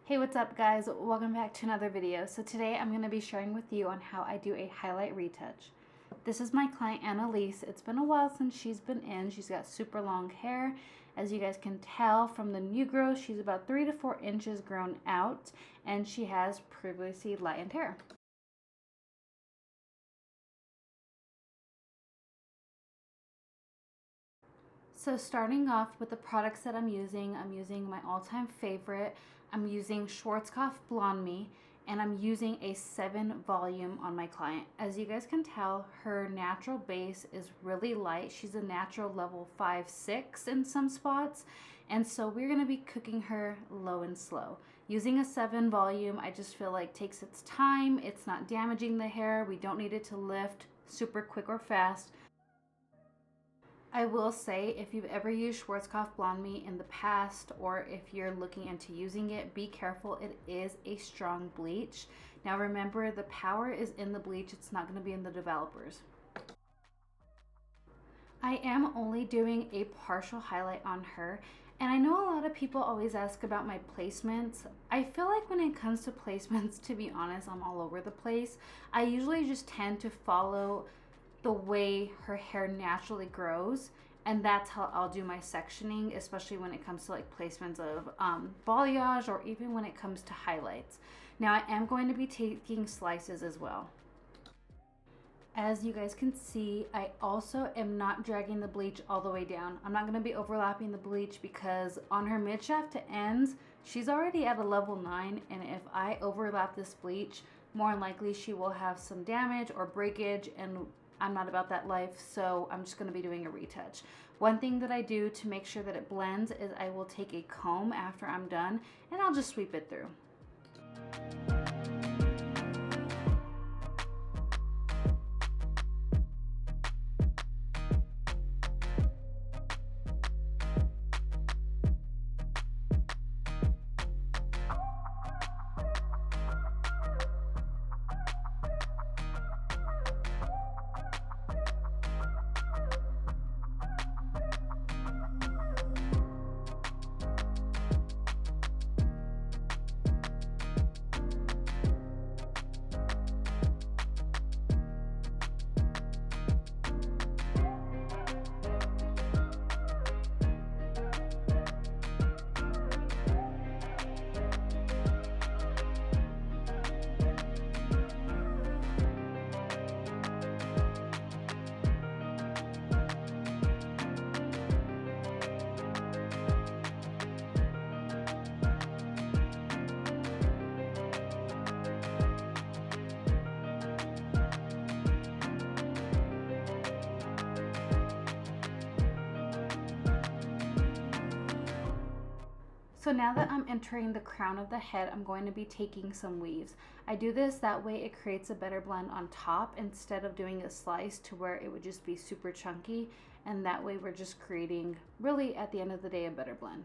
Hey, what's up guys? Welcome back to another video. So today I'm going to be sharing with you on how I do a highlight retouch. This is my client Annalise. It's been a while since she's been in. She's got super long hair. As you guys can tell from the new growth, she's about 3 to 4 inches grown out, and she has previously lightened hair. So starting off with the products that I'm using my all-time favorite. I'm using Schwarzkopf Blonde Me, and I'm using a 7 volume on my client. As you guys can tell, her natural base is really light. She's a natural level 5-6 in some spots, and so we're going to be cooking her low and slow. Using a 7 volume, I just feel like takes its time. It's not damaging the hair. We don't need it to lift super quick or fast. I will say, if you've ever used Schwarzkopf Blonde Me in the past, or if you're looking into using it, be careful. It is a strong bleach. Now remember, the power is in the bleach. It's not going to be in the developers. I am only doing a partial highlight on her. And I know a lot of people always ask about my placements. I feel like when it comes to placements, to be honest, I'm all over the place. I usually just tend to follow the way her hair naturally grows, and that's how I'll do my sectioning, especially when it comes to like placements of balayage, or even when it comes to highlights. Now I am going to be taking slices as well. As you guys can see, I also am not dragging the bleach all the way down. I'm not going to be overlapping the bleach because on her mid shaft to ends, she's already at a level 9, and if I overlap this bleach, more than likely she will have some damage or breakage, and I'm not about that life, so I'm just going to be doing a retouch. One thing that I do to make sure that it blends is I will take a comb after I'm done, and I'll just sweep it through. So now that I'm entering the crown of the head, I'm going to be taking some weaves. I do this that way it creates a better blend on top instead of doing a slice to where it would just be super chunky, and that way we're just creating, really at the end of the day, a better blend.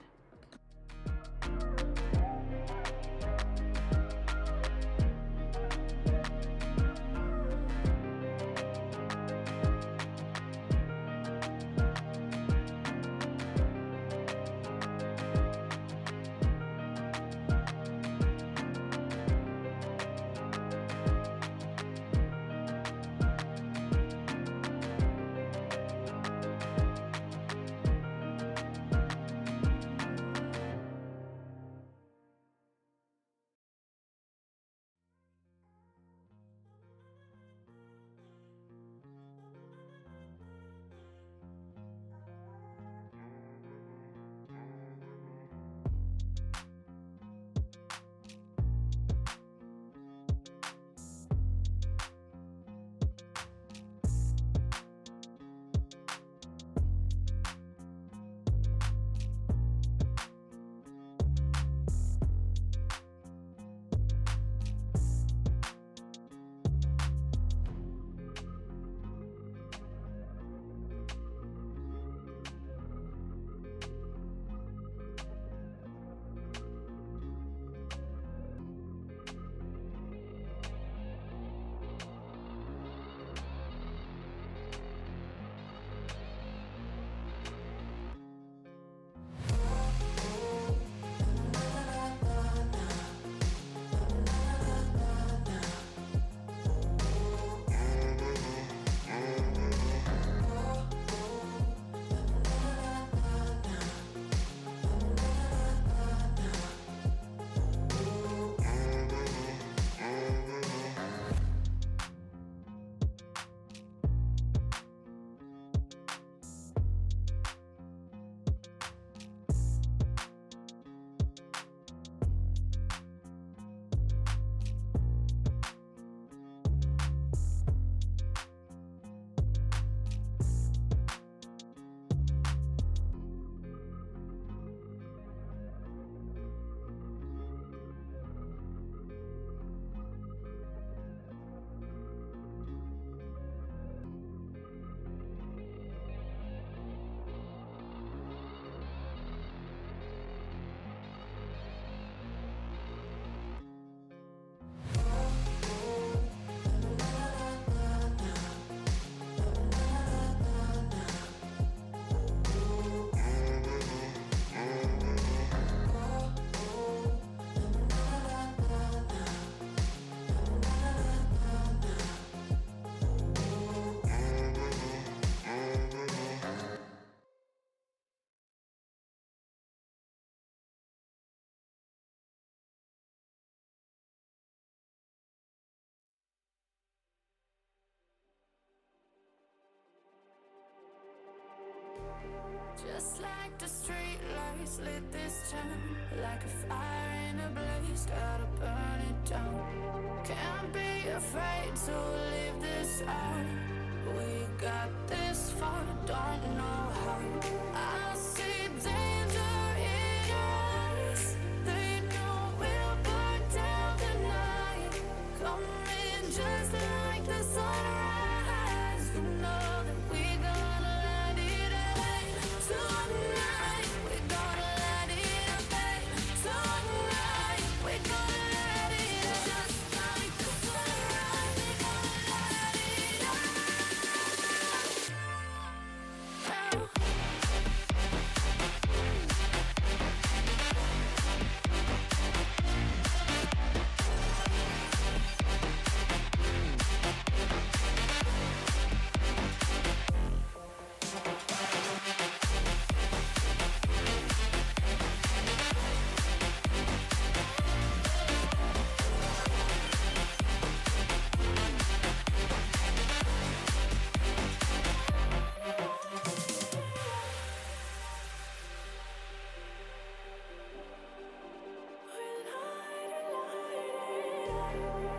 Just like the street lights lit this town, like a fire in a blaze, gotta burn it down. Can't be afraid to leave this out. We got this far, don't know how. I see danger in your eyes. They know we'll burn down the night. Coming just like the sunrise. You know that we gonna let it rain. Tonight, we gonna let it rain. Tonight, we gonna let it rain. Just like the sunrise, we gonna let it rain.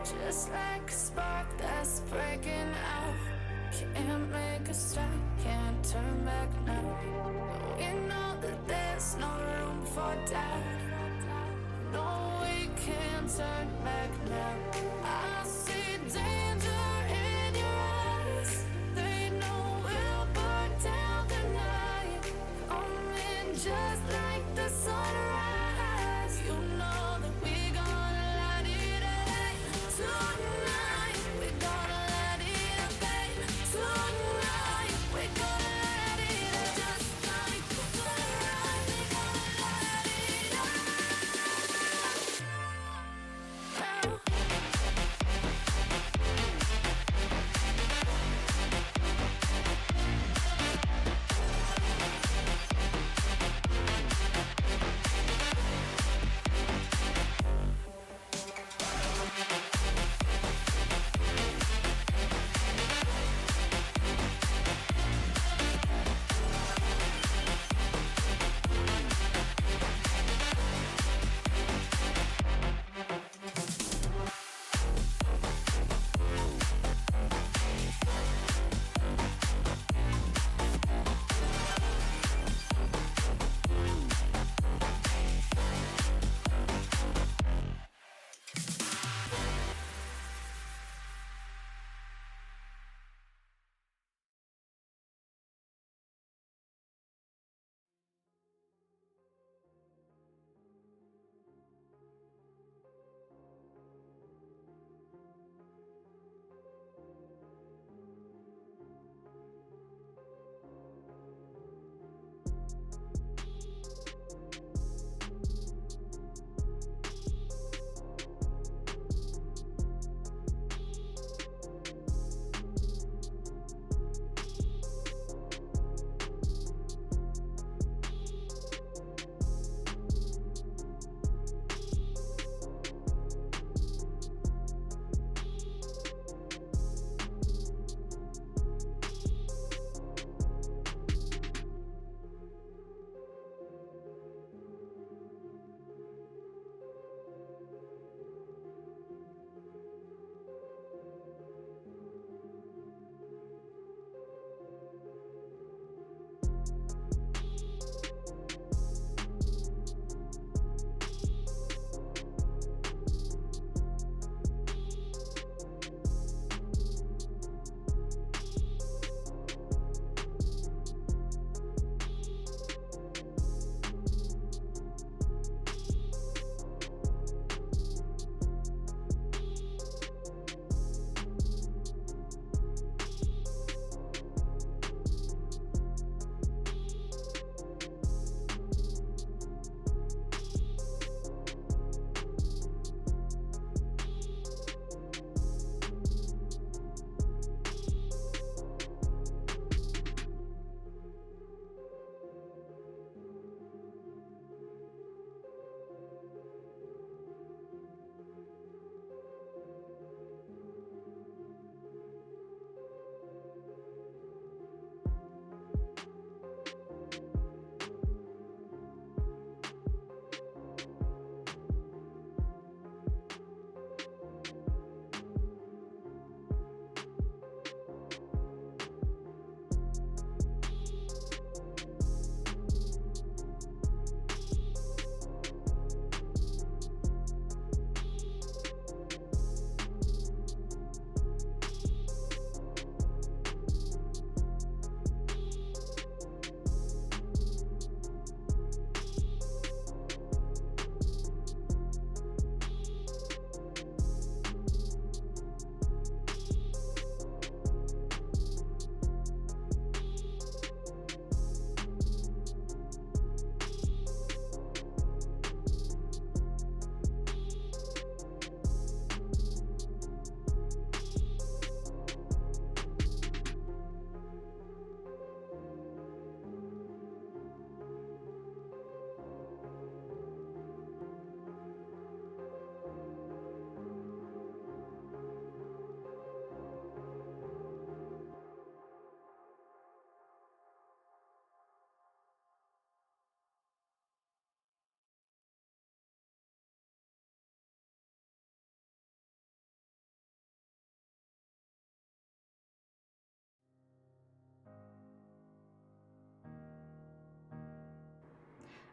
Just like a spark that's breaking out. Can't make a stop, can't turn back now. We know that there's no room for doubt. No, we can't turn back now. I see danger in your eyes. They know we'll burn down the night. Coming just like the sunrise. You know that we gonna let it rain. Tonight, we gonna let it rain. Tonight, we gonna let it rain. Just like the sunrise, we gonna let it rain.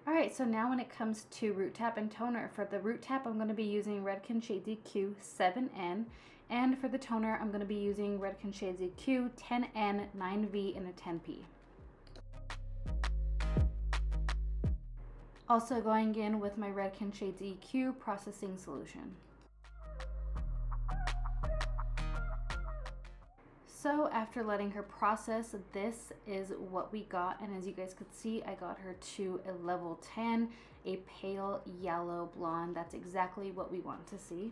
Alright, so now when it comes to root tap and toner, for the root tap I'm going to be using Redken Shades EQ 7N, and for the toner I'm going to be using Redken Shades EQ 10N, 9V, and a 10P. Also going in with my Redken Shades EQ processing solution. So after letting her process, this is what we got, and as you guys could see, I got her to a level 10, a pale yellow blonde. That's exactly what we want to see.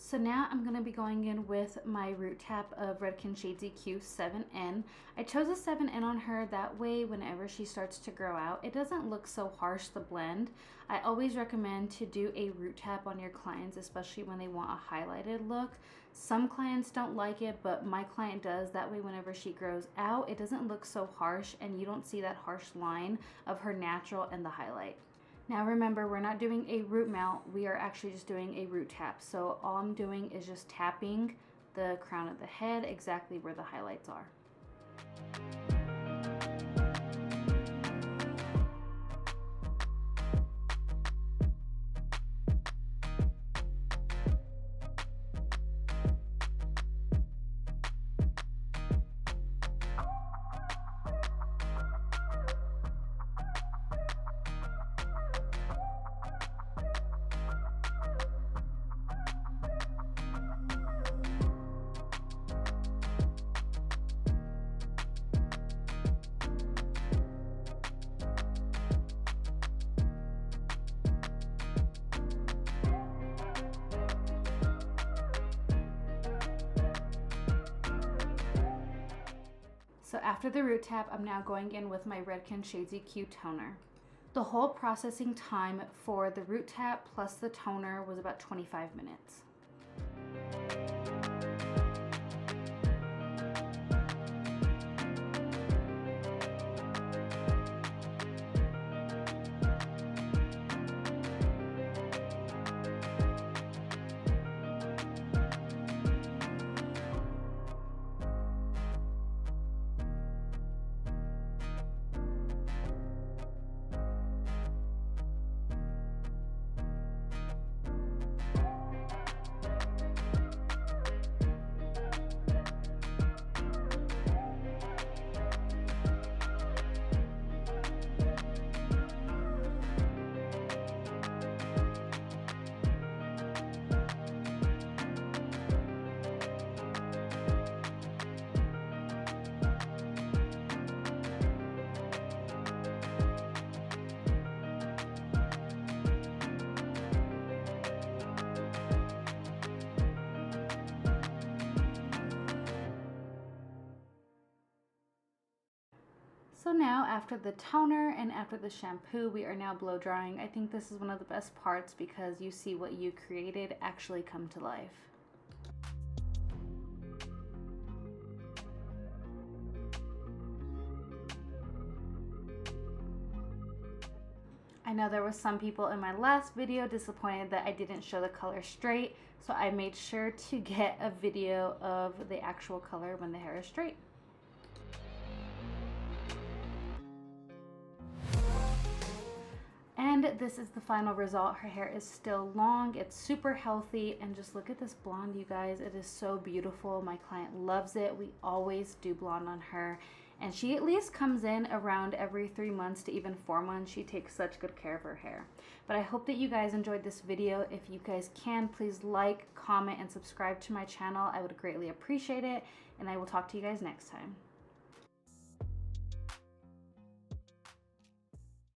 So now I'm going to be going in with my root tap of Redken Shades EQ 7N. I chose a 7N on her, that way whenever she starts to grow out, it doesn't look so harsh, the blend. I always recommend to do a root tap on your clients, especially when they want a highlighted look. Some clients don't like it, but my client does. That way whenever she grows out, it doesn't look so harsh and you don't see that harsh line of her natural and the highlight. Now remember, we're not doing a root mount, we are actually just doing a root tap. So all I'm doing is just tapping the crown of the head exactly where the highlights are. So after the root tap, I'm now going in with my Redken Shades EQ toner. The whole processing time for the root tap plus the toner was about 25 minutes. So now after the toner and after the shampoo, we are now blow drying. I think this is one of the best parts because you see what you created actually come to life. I know there was some people in my last video disappointed that I didn't show the color straight, so I made sure to get a video of the actual color when the hair is straight. And this is the final result. Her hair is still long, it's super healthy, and just look at this blonde, you guys. It is so beautiful. My client loves it. We always do blonde on her, and she at least comes in around every 3 months to even 4 months. She takes such good care of her hair. But I hope that you guys enjoyed this video. If you guys can, please like, comment, and subscribe to my channel. I would greatly appreciate it, and I will talk to you guys next time.